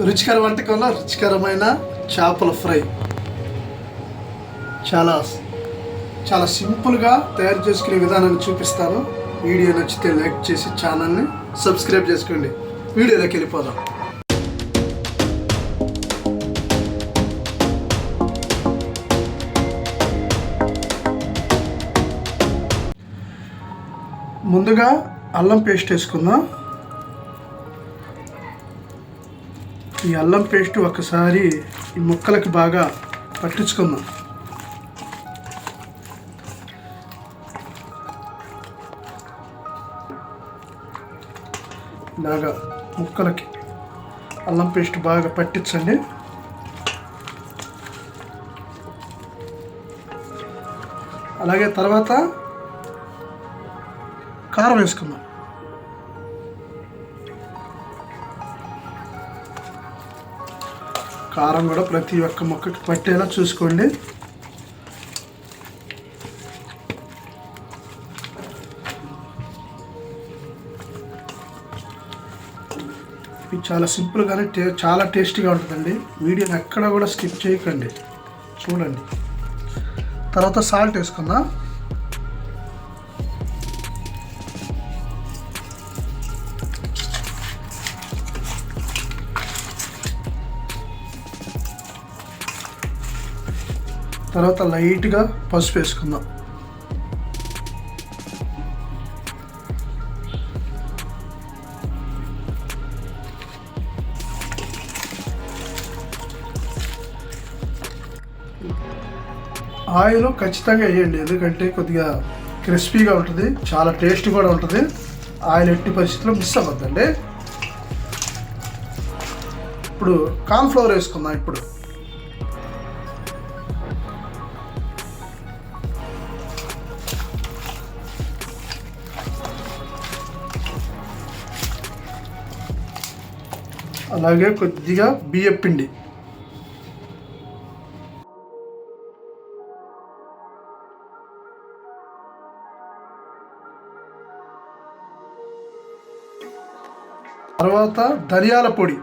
రుచికర వంటకంలో రుచికరమైన చేపల ఫ్రై చాలా చాలా సింపుల్గా తయారు చేసుకునే విధానాన్ని చూపిస్తాను. వీడియో నచ్చితే లైక్ చేసి ఛానల్ని సబ్స్క్రైబ్ చేసుకోండి. వీడియోలోకి వెళ్ళిపోదాం. ముందుగా అల్లం పేస్ట్ వేసుకుందాం. ఈ అల్లం పేస్ట్ ఒకసారి ఈ ముక్కలకి బాగా పట్టించుకుందాం. ఇలాగా ముక్కలకి అల్లం పేస్ట్ బాగా పట్టించండి. అలాగే తర్వాత కారం వేసుకుందాం. కారం కూడా ప్రతి ఒక్క ముక్కకి పట్టేలా చూసుకోండి. ఇది చాలా సింపుల్గానే చాలా టేస్టీగా ఉంటుందండి. వీడియోని ఎక్కడ కూడా స్కిప్ చేయకండి, చూడండి. తర్వాత సాల్ట్ వేసుకుందాం. తర్వాత లైట్గా పసుపు వేసుకుందాం. ఆయిల్ ఖచ్చితంగా వేయండి, ఎందుకంటే కొద్దిగా క్రిస్పీగా ఉంటుంది, చాలా టేస్ట్ కూడా ఉంటుంది. ఆయిల్ ఎట్టి పరిస్థితుల్లో మిస్ అవ్వద్దండి. ఇప్పుడు కార్న్ఫ్లవర్ వేసుకుందాం. ఇప్పుడు అలాగే కొద్దిగా బియ్యం పిండి, తర్వాత ధనియాల పొడి,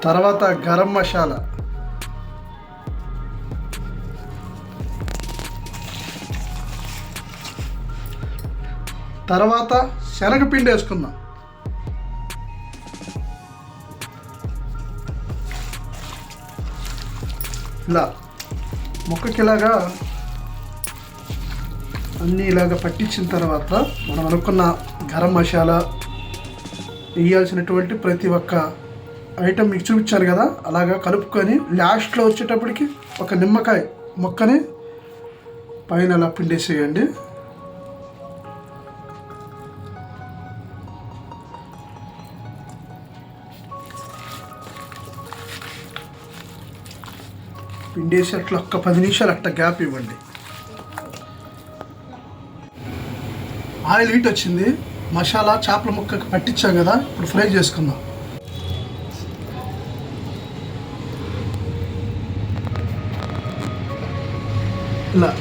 తర్వాత గరం మసాలా, తర్వాత శనగపిండి వేసుకుందాం. ఇలా ముక్కకి ఇలాగా అన్నీ ఇలాగ పట్టించిన తర్వాత మనం అనుకున్న గరం మసాలా వేయాల్సినటువంటి ప్రతి ఒక్క ఐటెం మీకు చూపించాను కదా, అలాగా కలుపుకొని లాస్ట్లో వచ్చేటప్పటికి ఒక నిమ్మకాయ ముక్కని పైన అలా పిండేసేయండి. పిండేసి అట్లా ఒక్క 10 నిమిషాలు అట్లా గ్యాప్ ఇవ్వండి. ఆయిల్ హీట్ వచ్చింది, మసాలా చేపల ముక్కకి పట్టించాం కదా, ఇప్పుడు ఫ్రై చేసుకుందాం. ఇలా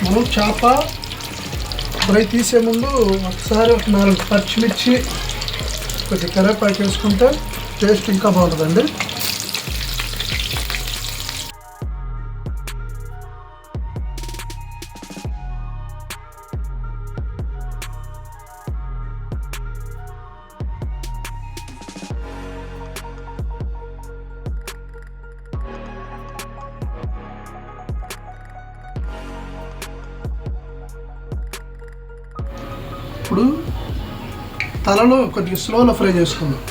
మనం చేప ఫ్రై తీసే ముందు ఒకసారి ఒక 4 పచ్చిమిర్చి కొద్దిగా కరివేపాకు వేసుకుంటే టేస్ట్ ఇంకా బాగుంటుందండి. ఇప్పుడు తలలో కొద్దిగా స్లోలో ఫ్రై చేసుకుందాం.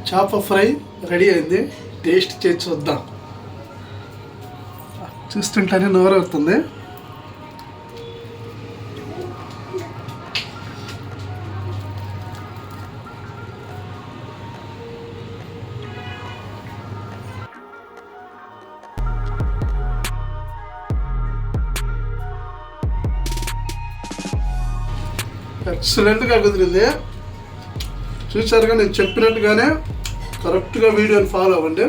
చేప ఫ్రై రెడీ అయింది. టేస్ట్ చేసి చూద్దాం. చూస్తుంటేనే నోరవుతుంది. ఎక్సలెంట్గా కుదిరింది. చూసారుగా, నేను చెప్పినట్టుగానే కరెక్ట్గా వీడియోని ఫాలో అవ్వండి.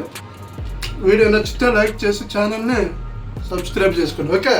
వీడియో నచ్చితే లైక్ చేసి ఛానల్ని సబ్స్క్రైబ్ చేసుకోండి. ఓకే.